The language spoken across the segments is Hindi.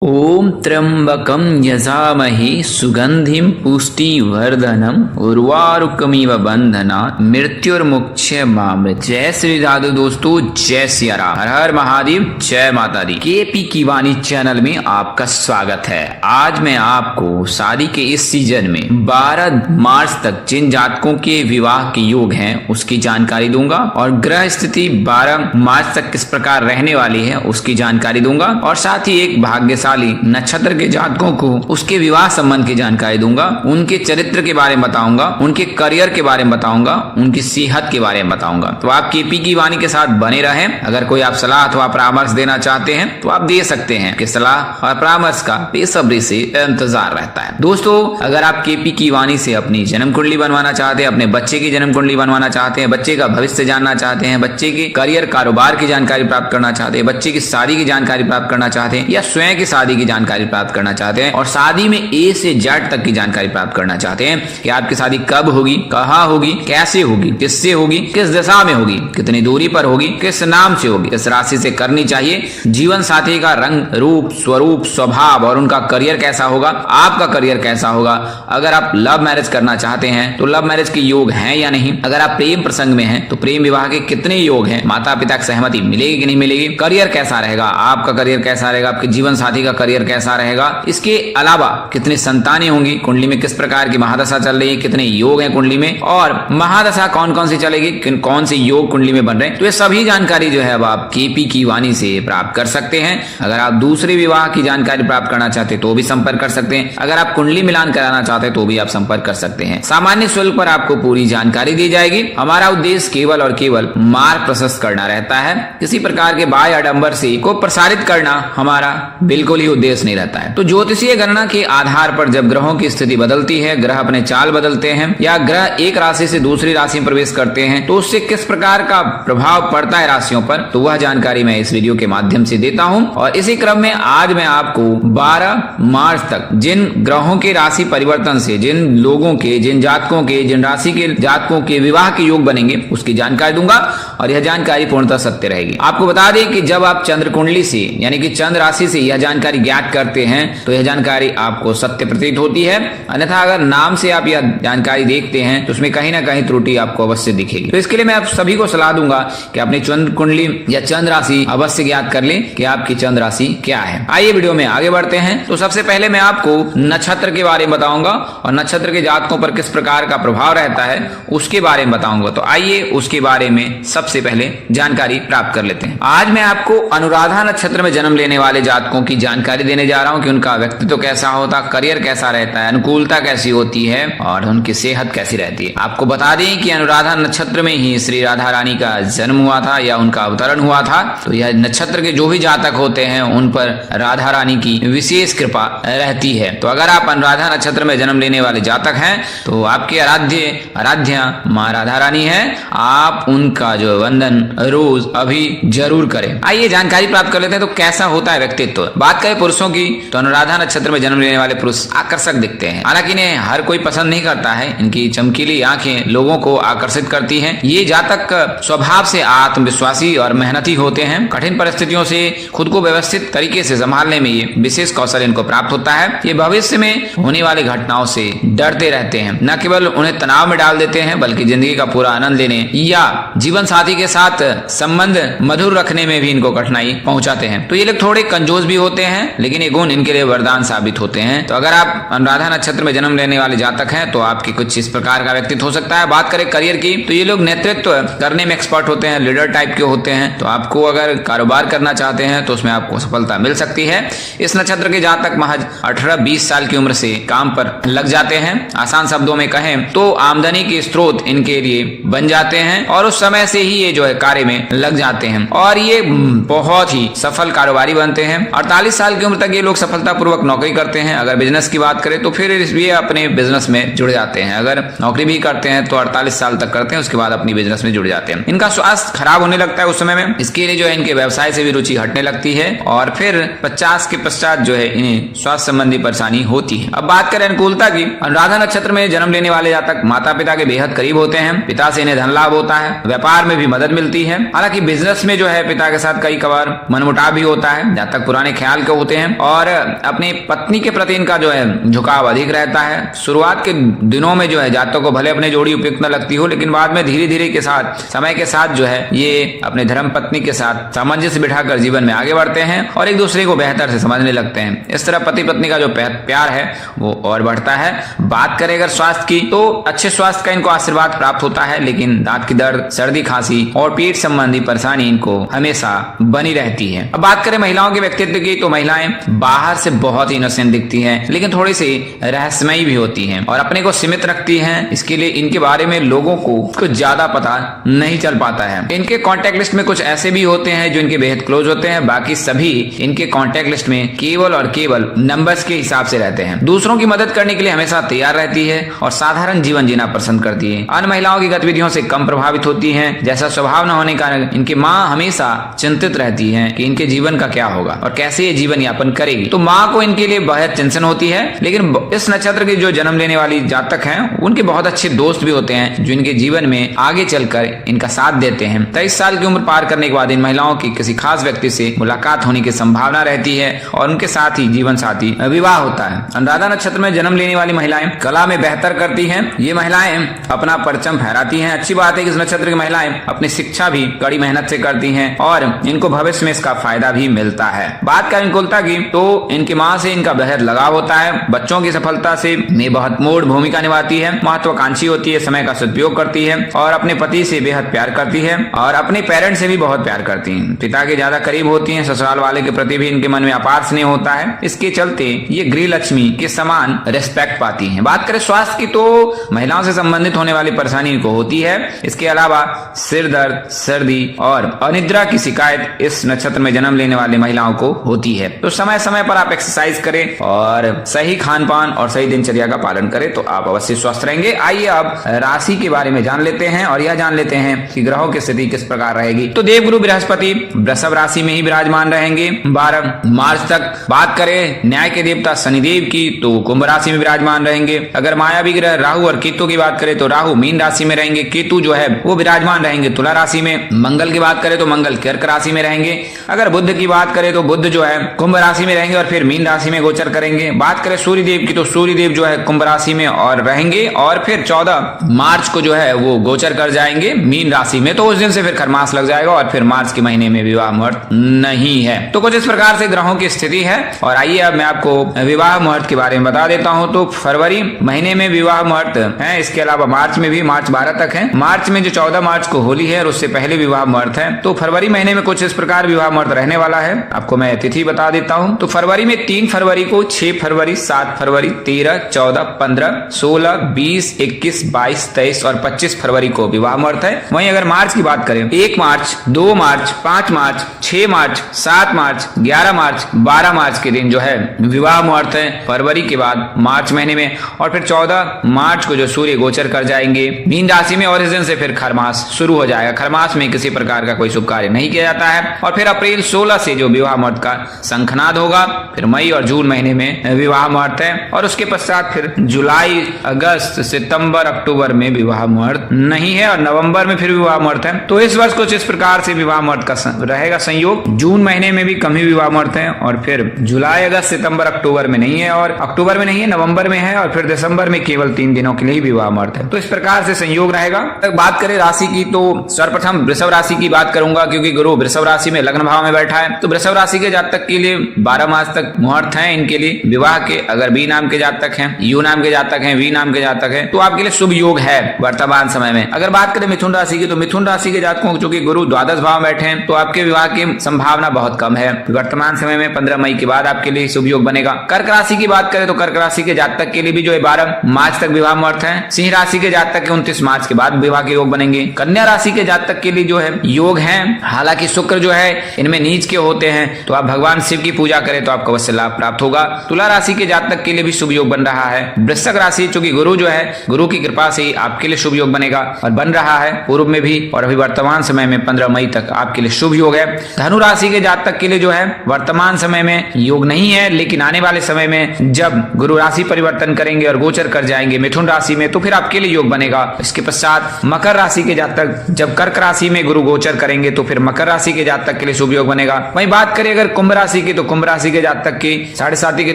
ओम त्र्यंबकं यजामहे सुगंधिं पुष्टिवर्धनम् उर्वारुकमिव बंधनात् मृत्युर्मुक्षयमामृत। जय श्री राधे दोस्तों, जय सिया राम, हर हर महादेव, जय माता दी। केपी की वाणी चैनल में आपका स्वागत है। आज मैं आपको शादी के इस सीजन में 12 मार्च तक जिन जातकों के विवाह के योग हैं उसकी जानकारी दूंगा और ग्रह स्थिति 12 मार्च तक किस प्रकार रहने वाली है उसकी जानकारी दूंगा और साथ ही एक भाग्यशाली नक्षत्र के जातकों को उसके विवाह संबंध की जानकारी दूंगा, उनके चरित्र के बारे में बताऊंगा, उनके करियर के बारे में बताऊंगा, उनकी सेहत के बारे में बताऊंगा। तो आप केपी की वाणी के साथ बने रहें। अगर कोई आप सलाह अथवा परामर्श देना चाहते हैं तो आप दे सकते हैं कि सलाह और परामर्श का बेसब्री से इंतजार रहता है। दोस्तों, अगर आप केपी की वाणी से अपनी जन्म कुंडली बनवाना चाहते हैं, अपने बच्चे की जन्म कुंडली बनवाना चाहते हैं, बच्चे का भविष्य जानना चाहते हैं, बच्चे के करियर कारोबार की जानकारी प्राप्त करना चाहते हैं, बच्चे की शादी की जानकारी प्राप्त करना चाहते हैं या स्वयं की शादी की जानकारी प्राप्त करना चाहते हैं और शादी में ए से जेड तक की जानकारी प्राप्त करना चाहते हैं कि आपकी शादी कब होगी, कहाँ होगी, कैसे होगी, किससे होगी, किस दिशा में होगी, कितनी दूरी पर होगी, किस नाम से होगी, किस राशि से करनी चाहिए, जीवन साथी का रंग रूप स्वरूप स्वभाव और उनका करियर कैसा होगा, आपका करियर कैसा होगा, अगर आप लव मैरिज करना चाहते हैं तो लव मैरिज के योग हैं या नहीं, अगर आप प्रेम प्रसंग में हैं तो प्रेम विवाह के कितने योग हैं, माता पिता की सहमति मिलेगी कि नहीं मिलेगी, करियर कैसा रहेगा, आपका करियर कैसा रहेगा, आपके जीवन साथी का करियर कैसा रहेगा, इसके अलावा कितनी संतानें होंगी, कुंडली में किस प्रकार की महादशा चल रही है, कितने योग हैं कुंडली में और महादशा कौन कौन सी चलेगी, कौन से योग कुंडली में बन रहे हैं, तो ये सभी जानकारी जो है अब आप केपी की वाणी से प्राप्त कर सकते हैं। अगर आप दूसरे विवाह की जानकारी प्राप्त करना चाहते हैं तो भी संपर्क कर सकते हैं। अगर आप कुंडली मिलान कराना चाहते हैं तो भी आप संपर्क कर सकते हैं। सामान्य शुल्क पर आपको पूरी जानकारी दी जाएगी। हमारा उद्देश्य केवल और केवल मार्ग प्रशस्त करना रहता है। किसी प्रकार के बाह्य आडंबर से को प्रसारित करना हमारा बिल्कुल ही उद्देश्य नहीं रहता है। तो ज्योतिषीय गणना के आधार पर जब ग्रहों की स्थिति बदलती है, ग्रह अपने चाल बदलते हैं या ग्रह एक राशि से दूसरी राशि में प्रवेश करते हैं तो उससे किस प्रकार का प्रभाव पड़ता है राशियों पर, तो वह जानकारी मैं इस वीडियो के माध्यम से देता हूं। और इसी क्रम में आज मैं आपको 12 मार्च तक जिन ग्रहों के राशि परिवर्तन से जिन लोगों के, जिन जातकों के, जिन राशि के जातकों के विवाह के योग बनेंगे उसकी जानकारी दूंगा और यह जानकारी पूर्णतः सत्य रहेगी। आपको बता दें कि जब आप चंद्र कुंडली से यानी कि चंद्र राशि से यह जानकारी ज्ञात करते हैं तो यह जानकारी आपको सत्य प्रतीत होती है, अन्यथा अगर नाम से आप यह जानकारी देखते हैं तो उसमें कहीं ना कहीं त्रुटि आपको अवश्य दिखेगी। तो इसके लिए मैं आप सभी को सलाह दूंगा कि अपनी चंद्र कुंडली या चंद्र राशि अवश्य ज्ञात कर लें कि आपकी चंद्र राशि क्या है। आइए वीडियो में आगे बढ़ते हैं। तो सबसे पहले मैं आपको नक्षत्र के बारे में बताऊंगा और नक्षत्र के जातकों पर किस प्रकार का प्रभाव रहता है उसके बारे में बताऊंगा। तो आइए उसके बारे में सबसे पहले जानकारी प्राप्त कर लेते हैं। आज मैं आपको अनुराधा नक्षत्र में जन्म लेने वाले जातकों की जानकारी देने जा रहा हूं कि उनका व्यक्तित्व कैसा होता, करियर कैसा रहता है, अनुकूलता कैसी होती है और उनकी सेहत कैसी रहती है। आपको बता दें कि अनुराधा नक्षत्र में ही श्री राधा रानी का जन्म हुआ था या उनका अवतरण हुआ था। तो यह नक्षत्र के जो भी जातक होते हैं उन पर राधा रानी की विशेष कृपा रहती है। तो अगर आप अनुराधा नक्षत्र में जन्म लेने वाले जातक हैं तो आपके आराध्या माँ राधा रानी है। आप उनका जो वंदन रोज अभी जरूर करें। आइए जानकारी प्राप्त कर लेते हैं। तो कैसा होता है व्यक्तित्व। बात करें पुरुषों की तो अनुराधा नक्षत्र में जन्म लेने वाले पुरुष आकर्षक दिखते हैं। हालांकि इन्हें हर कोई पसंद नहीं करता है। इनकी चमकीली आंखें लोगों को आकर्षित करती हैं। ये जातक स्वभाव से आत्मविश्वासी और मेहनती होते हैं। कठिन परिस्थितियों से खुद को व्यवस्थित तरीके से संभालने में ये विशेष कौशल इनको प्राप्त होता है। ये भविष्य में होने वाली घटनाओं से डरते रहते हैं, न केवल उन्हें तनाव में डाल देते हैं बल्कि जिंदगी का पूरा आनंद लेने या जीवन साथी के साथ संबंध मधुर रखने में भी इनको कठिनाई पहुंचाते हैं। तो ये लोग थोड़े कंजूस भी होते हैं लेकिन ये गुण इनके लिए वरदान साबित होते हैं। तो अगर आप अनुराधा नक्षत्र में जन्म लेने वाले जातक हैं तो आपकी कुछ इस प्रकार का व्यक्तित्व हो सकता है। बात करें करियर की तो ये लोग नेतृत्व करने में एक्सपर्ट होते हैं, लीडर टाइप के होते हैं। तो आपको अगर कारोबार करना चाहते हैं तो उसमें आपको सफलता मिल सकती है। इस नक्षत्र के जातक महज 18-20 साल की उम्र से काम पर लग जाते हैं। आसान शब्दों में कहें तो आमदनी के स्रोत इनके लिए बन जाते हैं और उस समय से ही ये जो है कार्य में लग जाते हैं और ये बहुत ही सफल कारोबारी बनते हैं। 48 साल की उम्र तक ये लोग सफलतापूर्वक नौकरी करते हैं। अगर बिजनेस की बात करें तो फिर ये अपने बिजनेस में जुड़ जाते हैं। अगर नौकरी भी करते हैं तो 48 साल तक करते हैं, उसके बाद अपनी बिजनेस में जुड़ जाते हैं। इनका स्वास्थ्य खराब होने लगता है उस समय में, इसके लिए जो है इनके व्यवसाय से भी रुचि हटने लगती है और फिर 50 के पश्चात जो है इन्हें स्वास्थ्य संबंधी परेशानी होती है। अब बात करें अनुकूलता की। अनुराधा नक्षत्र में जन्म लेने वाले जातक माता पिता के बेहद करीब होते हैं। पिता से इन्हें धन लाभ होता है, व्यापार में भी मदद मिलती है। हालांकि बिजनेस में जो है पिता के साथ कई कबार मनमुटाव भी होता है। जहाँ तक पुराने ख्याल के होते हैं और अपनी पत्नी के प्रति इनका जो है झुकाव अधिक रहता है। शुरुआत के दिनों में जो है जातकों को भले अपनी जोड़ी उपयुक्त न लगती हो, लेकिन बाद में धीरे धीरे के साथ समय के साथ जो है ये अपने धर्म पत्नी के साथ सामंजस्य बिठाकर जीवन में आगे बढ़ते हैं और एक दूसरे को बेहतर से समझने लगते हैं। इस तरह पति पत्नी का जो प्यार है वो और बढ़ता है। बात करें अगर स्वास्थ्य की, तो अच्छे स्वास्थ्य का इनको आशीर्वाद प्राप्त होता है, लेकिन दांत की दर्द, सर्दी, खांसी और पेट संबंधी परेशानी इनको हमेशा बनी रहती है। अब बात करें महिलाओं के व्यक्तित्व की, तो महिलाएं बाहर से बहुत ही इनोसेंट दिखती हैं, लेकिन थोड़ी सी रहस्यमयी भी होती हैं और अपने को सीमित रखती हैं। इसके लिए इनके बारे में लोगों को कुछ ज्यादा पता नहीं चल पाता है। इनके कॉन्टेक्ट लिस्ट में कुछ ऐसे भी होते हैं जो इनके बेहद क्लोज होते हैं, बाकी सभी इनके कॉन्टेक्ट लिस्ट में केवल और केवल नंबर्स के हिसाब से रहते हैं। दूसरों की मदद करने के लिए हमेशा तैयार रहती है और साधारण जीवन जीना पसंद करती है। अन्य महिलाओं की गतिविधियों से कम प्रभावित होती हैं। जैसा स्वभाव न होने के कारण इनकी माँ हमेशा चिंतित रहती है कि इनके जीवन का क्या होगा और कैसे ये जीवन यापन करेगी, तो माँ को इनके लिए बहुत टेंशन होती है। लेकिन इस नक्षत्र के जो जन्म लेने वाली जातक हैं उनके बहुत अच्छे दोस्त भी होते हैं जो इनके जीवन में आगे चलकर इनका साथ देते हैं। 23 साल की उम्र पार करने के बाद इन महिलाओं की किसी खास व्यक्ति से मुलाकात होने की संभावना रहती है और उनके साथ ही जीवन साथी विवाह होता है। अनुराधा नक्षत्र में जन्म लेने वाली महिलाएं कला में बेहतर करती हैं। ये महिलाएं अपना परचम फहराती हैं। अच्छी बात है कि इस नक्षत्र की महिलाएं अपनी शिक्षा भी कड़ी मेहनत से करती हैं और इनको भविष्य में इसका फायदा भी मिलता है। बात करें अनुकूलता की, तो इनकी माँ से इनका बेहद लगाव होता है। बच्चों की सफलता से में बहुत मोड़ भूमिका निभाती है। महत्वाकांक्षी होती है, समय का सदुपयोग करती है और अपने पति से बेहद प्यार करती है और अपने पेरेंट्स से भी बहुत प्यार करती हैं। पिता के ज्यादा करीब होती हैं। ससुराल वाले के प्रति भी इनके मन में अपार स्नेह होता है। इसके चलते ये गृह लक्ष्मी के समान रिस्पेक्ट पाती हैं। बात करें स्वास्थ्य की, तो महिलाओं से संबंधित होने वाली परेशानी इनको होती है। इसके अलावा सिर दर्द, सर्दी और अनिद्रा की शिकायत इस नक्षत्र में जन्म लेने वाली महिलाओं को होती है। तो समय समय पर आप एक्सरसाइज करें और सही खान पान और सही दिनचर्या का पालन करें तो आप अवश्य स्वस्थ रहेंगे। आइए अब राशि के बारे में जान लेते हैं और यह जान लेते हैं कि ग्रहों की स्थिति किस प्रकार रहेगी। तो देवगुरु बृहस्पति वृषभ राशि में ही विराजमान रहेंगे 12 मार्च तक। बात करें न्याय के देवता शनिदेव की, तो कुंभ राशि में विराजमान रहेंगे। अगर मायावी ग्रह राहु और केतु की बात करें तो राहु मीन राशि में रहेंगे, केतु जो है वो विराजमान रहेंगे तुला राशि में। मंगल की बात करें तो मंगल कर्क राशि में रहेंगे। अगर बुध की बात करें तो बुध जो है कुंभ राशि में रहेंगे और फिर मीन राशि में गोचर करेंगे। बात करें सूर्य देव की, तो सूर्य देव जो है कुंभ राशि में और रहेंगे और फिर 14 मार्च को जो है वो गोचर कर जाएंगे मीन राशि में। तो उस दिन से फिर खरमास लग जाएगा और फिर मार्च के महीने में विवाह मुहूर्त नहीं है। तो कुछ इस प्रकार से ग्रहों की स्थिति है। और आइए अब मैं आपको विवाह मुहूर्त के बारे में बता देता हूं। तो फरवरी महीने में विवाह मुहूर्त है। इसके अलावा मार्च में भी, मार्च 12 तक है। मार्च में जो 14 मार्च को होली है और उससे पहले विवाह मुहूर्त है। तो फरवरी महीने में कुछ इस प्रकार विवाह मुहूर्त रहने वाला है। आपको मैं तिथि बता देता हूं। तो फरवरी में 3 फरवरी को, 6 फरवरी, 7 फरवरी, 13, 14, 15, 16, 20, 21, 22, 23 और 25 फरवरी को विवाह मुहूर्त है। वहीं अगर मार्च की बात करें, 1 मार्च, 2 मार्च, 5 मार्च, 6 मार्च, 7 मार्च, 11 मार्च, 12 मार्च के दिन जो है विवाह मुहूर्त है फरवरी के बाद मार्च महीने में। और फिर 14 मार्च को जो सूर्य गोचर कर जाएंगे मीन राशि में और इस दिन से फिर खरमास शुरू हो जाएगा। खरमास में किसी प्रकार का कोई शुभ कार्य नहीं किया जाता है। और फिर अप्रैल 16 से जो विवाह मुहूर्त का शंखनाद होगा। फिर मई और जून महीने में विवाह मुहूर्त है और उसके पश्चात फिर जुलाई, अगस्त, सितंबर, अक्टूबर में विवाह मुहूर्त नहीं है और नवंबर में फिर विवाह मुहूर्त है। तो इस वर्ष कुछ इस प्रकार से विवाह मुहूर्त का रहेगा संयोग। जून महीने में भी कम ही विवाह मुहूर्त है और फिर जुलाई, अगस्त, सितंबर, अक्टूबर में नहीं है और अक्टूबर में नहीं है, नवंबर में है और फिर दिसंबर में केवल 3 दिनों के लिए ही विवाह मुहूर्त है। तो इस प्रकार से संयोग रहेगा। बात करें राशि की, तो सर्वप्रथम वृषभ राशि की बात करूंगा क्योंकि गुरु वृषभ राशि में लग्न भाव में बैठा है। तो वृषभ राशि के जातक के लिए 12 मार्च तक मुहूर्त है इनके लिए विवाह के। अगर बी नाम के जातक हैं, यू नाम के जातक हैं, वी नाम के जातक हैं तो आपके लिए शुभ योग है वर्तमान समय में। अगर बात करें मिथुन राशि की, तो मिथुन राशि के जातकों चूंकि गुरु द्वादश भाव में बैठे हैं तो आपके विवाह की संभावना बहुत कम है वर्तमान समय में। 15 मई के बाद आपके लिए शुभ योग बनेगा। कर्क राशि की बात करें तो कर्क राशि के जातक के लिए भी जो है 12 मार्च तक विवाह मुहूर्त है। सिंह राशि के जातक के 29 मार्च के बाद विवाह के योग बनेंगे। कन्या राशि के जातक के लिए जो है योग है, हालांकि शुक्र जो है इनमें नीच के होते हैं तो आप भगवान शिव की पूजा करें तो आपको अवश्य लाभ प्राप्त होगा। तुला राशि के जातक के लिए भी शुभ योग बन रहा है। वृश्चिक राशि चूंकि गुरु जो है गुरु की कृपा से आपके लिए शुभ योग बनेगा और बन रहा है पूर्व में भी और अभी वर्तमान समय में 15 मई तक आपके लिए शुभ योग है। धनु राशि के जातक के लिए जो है वर्तमान समय में योग नहीं है, लेकिन आने वाले समय में जब गुरु राशि परिवर्तन करेंगे और गोचर कर जाएंगे मिथुन राशि में तो फिर आपके लिए योग बनेगा। इसके पश्चात मकर राशि के जातक जब कर्क राशि में गुरु गोचर करेंगे तो फिर मकर राशि के जातक के लिए शुभ योग बनेगा। वहीं बात करें अगर कुंभ राशि राशि के तो कुंभ राशि के जातक के 7.5 के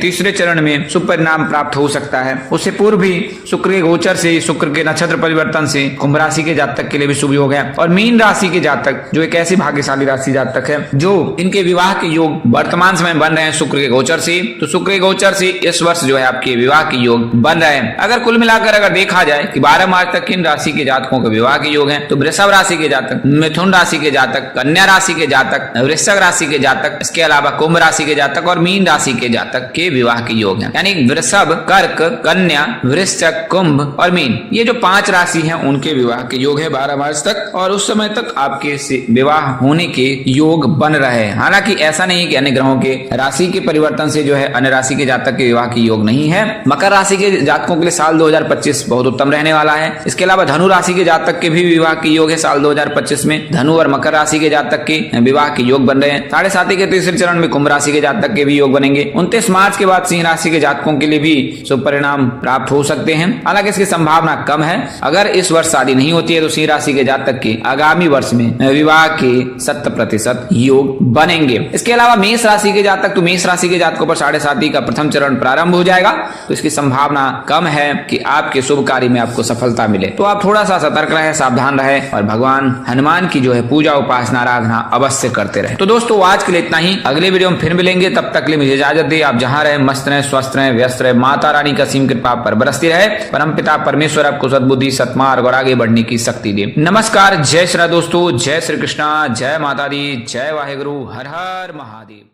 तीसरे चरण में शुभ परिणाम प्राप्त हो सकता है। उससे पूर्व भी शुक्र के गोचर से, शुक्र के नक्षत्र परिवर्तन से कुंभ राशि के जातक के लिए भी शुभ योग है। और मीन राशि के जातक जो एक ऐसी भाग्यशाली राशि जातक है जो इनके विवाह के योग वर्तमान समय बन रहे हैं शुक्र के गोचर से, तो शुक्र के गोचर से इस वर्ष जो है आपके विवाह के योग बन रहे हैं। अगर कुल मिलाकर अगर देखा जाए कि 12 मार्च तक किन राशि के जातकों के विवाह के योग हैं, तो वृषभ राशि के जातक, मिथुन राशि के जातक, कन्या राशि के जातक, वृश्चिक राशि के जातक, इसके अलावा कुंभ राशि के जातक और मीन राशि के जातक के विवाह के योग हैं। यानी वृषभ, कर्क, कन्या, वृश्चिक, कुंभ और मीन, ये जो 5 राशि हैं उनके विवाह के योग है 12 मार्च तक, और उस समय तक आपके विवाह होने के योग बन रहे हैं। हालांकि ऐसा नहीं कि अन्य ग्रहों के राशि के परिवर्तन से जो है अन्य राशि के जातक के विवाह के योग नहीं है। मकर राशि के जातकों के लिए साल 2025 बहुत उत्तम रहने वाला है। इसके अलावा धनु राशि के जातक के भी विवाह के योग है साल 2025 में। धनु और मकर राशि के जातक के विवाह के योग बन रहे हैं। 7.5 के तीसरे चरण में कुंभ राशि के जातक के भी योग बनेंगे। 29 मार्च के बाद सिंह राशि के जातकों के लिए भी शुभ परिणाम प्राप्त हो सकते हैं। हालांकि इसकी संभावना कम है। अगर इस वर्ष शादी नहीं होती है तो सिंह राशि के जातक के आगामी वर्ष में विवाह के 100% योग बनेंगे। इसके अलावा मेष राशि के जातक, तो मेष राशि के जातकों पर 7.5 का प्रथम चरण प्रारंभ हो जाएगा, तो इसकी संभावना कम है कि आपके शुभ कार्य में आपको सफलता मिले। तो आप थोड़ा सा सतर्क रहे, सावधान रहे और भगवान हनुमान की जो है पूजा, उपासना, आराधना अवश्य करते रहे। तो दोस्तों आज के लिए इतना ही। अगले वीडियो में फिर मिलेंगे, तब तक के लिए मुझे इजाजत दे। आप जहां रहे मस्त रहे, स्वस्थ रहे, व्यस्त रहे। माता रानी का असीम कृपा पर बरसती रहे। परमपिता परमेश्वर आपको सद्बुद्धि, सत्मार्ग और आगे बढ़ने की शक्ति दे। नमस्कार, जय श्री राम दोस्तों, जय श्री कृष्णा, जय माता दी, जय वाहेगुरु, हर हर महादेव।